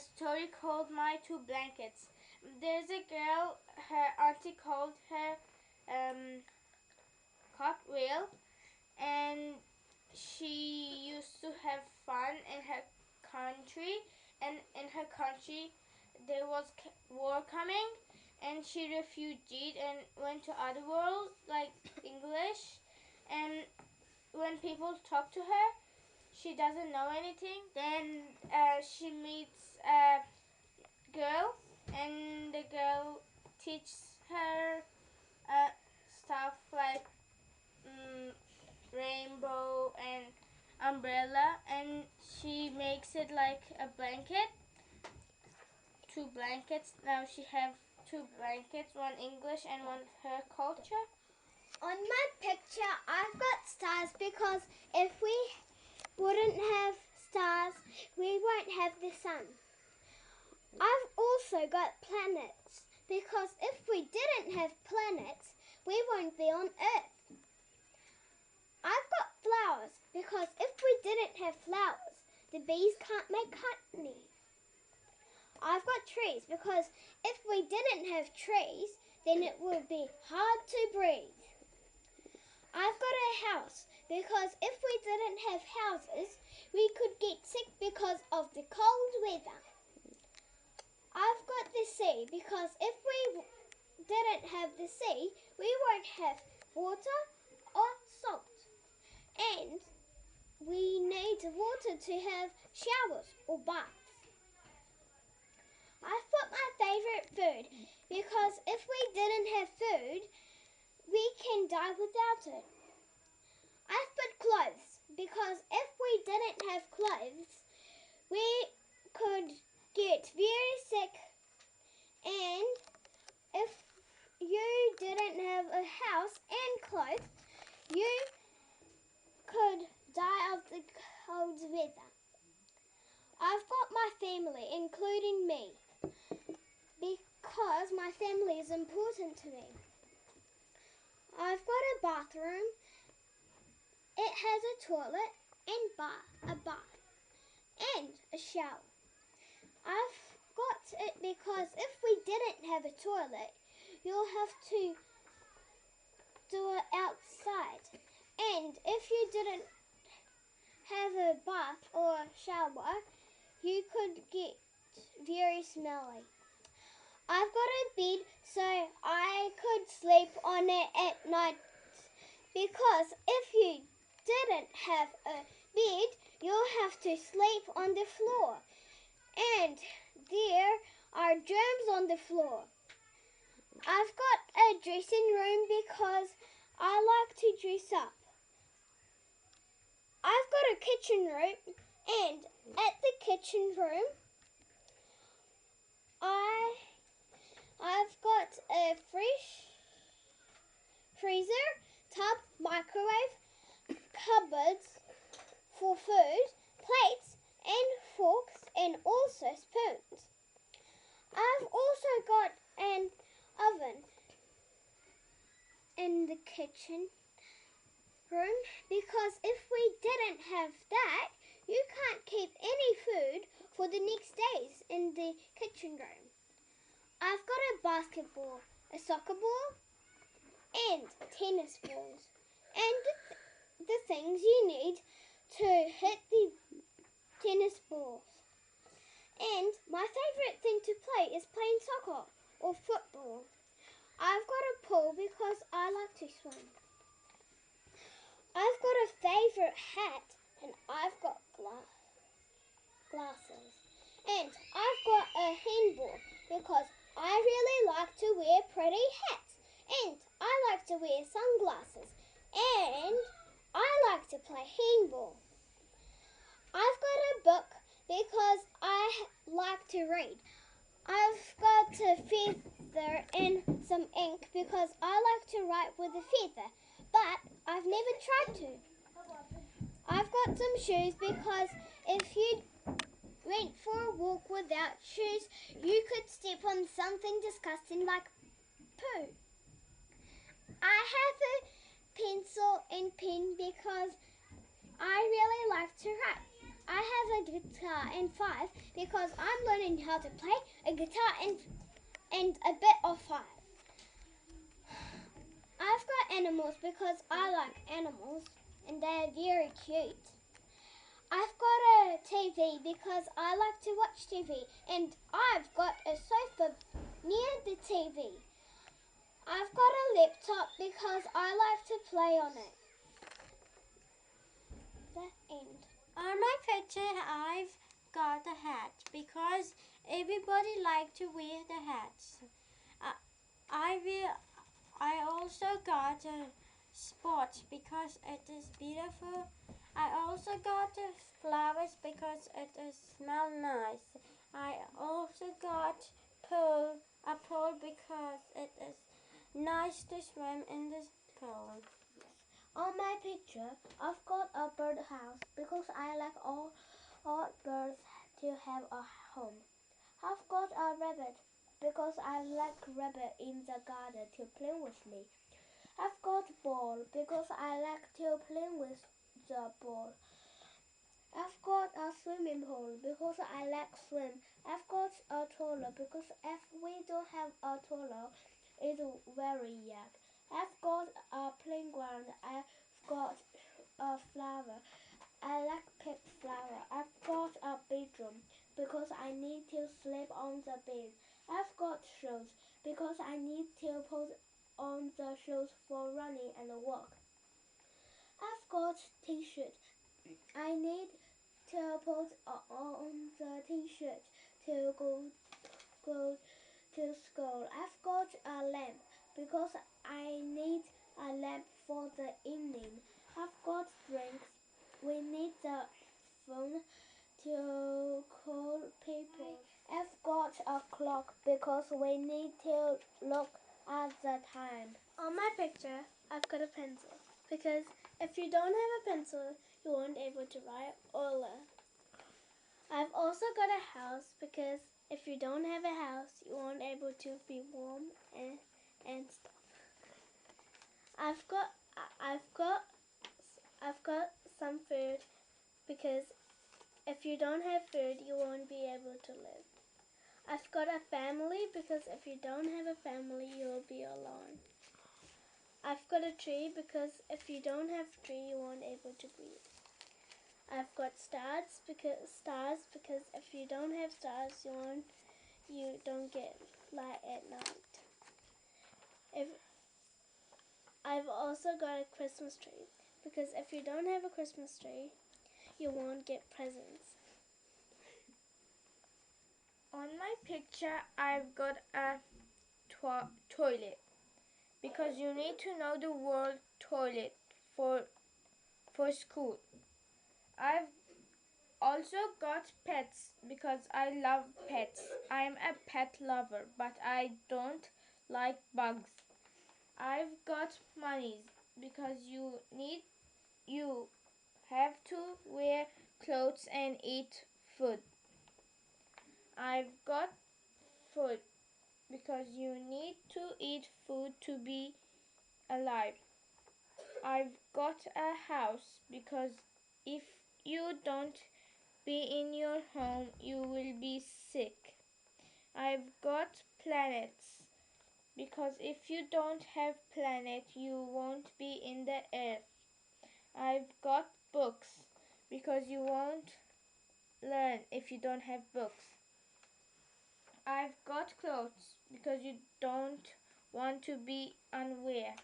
story called My Two Blankets. There's a girl, her auntie called her Cartwheel, and she used to have fun in her country, and in her country there was war coming, and she refugeed and went to other world like English, and when people talk to her, she doesn't know anything. Then she meets a girl, and the girl teaches her stuff like rainbow and umbrella, and she makes it like a blanket. 2 blankets. Now she have 2 blankets, one English and one her culture. On my picture, I've got stars because if we wouldn't have stars, we won't have the sun. I've also got planets because if we didn't have planets, we won't be on Earth. I've got flowers because if we didn't have flowers, the bees can't make honey. I've got trees because if we didn't have trees, then it would be hard to breathe. I've got a house because if we didn't have houses, we could get sick because of the cold weather. I've got the sea because if we didn't have the sea, we won't have water or salt. And we need water to have showers or baths. I've put my favourite food because if we didn't have food, we can die without it. I've put clothes because if we didn't have clothes, we could get very sick, and if you didn't have a house and clothes, you could die of the cold weather. I've got my family, including me, because my family is important to me. I've got a bathroom. It has a toilet and a bath and a shower. I've got it because if we didn't have a toilet, you'll have to do it outside. And if you didn't have a bath or a shower, you could get very smelly. I've got a bed so I could sleep on it at night because if you didn't have a bed, you'll have to sleep on the floor, and there are germs on the floor. I've got a dressing room because I like to dress up. I've got a kitchen room, and at the kitchen room I've got a freezer, tub, microwave, cupboards for food, plates and forks, and also spoons. I've also got an oven in the kitchen room because if we didn't have that, you can't keep any food for the next days in the kitchen room. I've got a basketball, a soccer ball, and tennis balls, and the things you need to hit the tennis balls. And my favourite thing to play is playing soccer or football. I've got a pool because I like to swim. I've got a favourite hat, and I've got glasses. And I've got a handball because I really like to wear pretty hats, and I like to wear sunglasses, and I like to play handball. I've got a book because I like to read. I've got a feather and some ink because I like to write with a feather, but I've never tried to. I've got some shoes because if you went for a walk without shoes, you could step on something disgusting like poo. I have a pencil and pen because I really like to write. I have a guitar in 5 because I'm learning how to play a guitar and a bit of 5. I've got animals because I like animals and they're very cute. I've got a TV because I like to watch TV, and I've got a sofa near the TV. I've got a laptop because I like to play on it. The end. On my picture, I've got a hat because everybody like to wear the hats. I also got a spot because it is beautiful. I also got flowers because it smell nice. I also got a pool because it is nice to swim in this pool. On my picture, I've got a birdhouse because I like all birds to have a home. I've got a rabbit because I like rabbit in the garden to play with me. I've got a ball because I like to play with the ball. I've got a swimming pool because I like swim. I've got a toilet because if we don't have a toilet, it's very yuck. I've got a playground. I've got a flower. I like pink flower. I've got a bedroom because I need to sleep on the bed. I've got shoes because I need to put on the shoes for running and walk. I've got t-shirt. I need to put on the t-shirt to go to school. I've got a lamp because I need a lamp for the evening. I've got drinks. We need the phone to call people. I've got a clock because we need to look at the time. On my picture, I've got a pencil because if you don't have a pencil, you won't be able to write or learn. I've also got a house because if you don't have a house, you won't be able to be warm and stuff. I've got some food because if you don't have food, you won't be able to live. I've got a family because if you don't have a family, you will be alone. I've got a tree because if you don't have a tree, you won't be able to breathe. I've got stars because if you don't have stars, you don't get light at night. I've also got a Christmas tree because if you don't have a Christmas tree, you won't get presents. On my picture, I've got a toilet because you need to know the word toilet for school. I've also got pets because I love pets. I'm a pet lover, but I don't like bugs. I've got money because you have to wear clothes and eat food. I've got food because you need to eat food to be alive. I've got a house because if you don't be in your home, you will be sick. I've got planets because if you don't have planet, you won't be in the earth. I've got books because you won't learn if you don't have books. I've got clothes because you don't want to be unaware.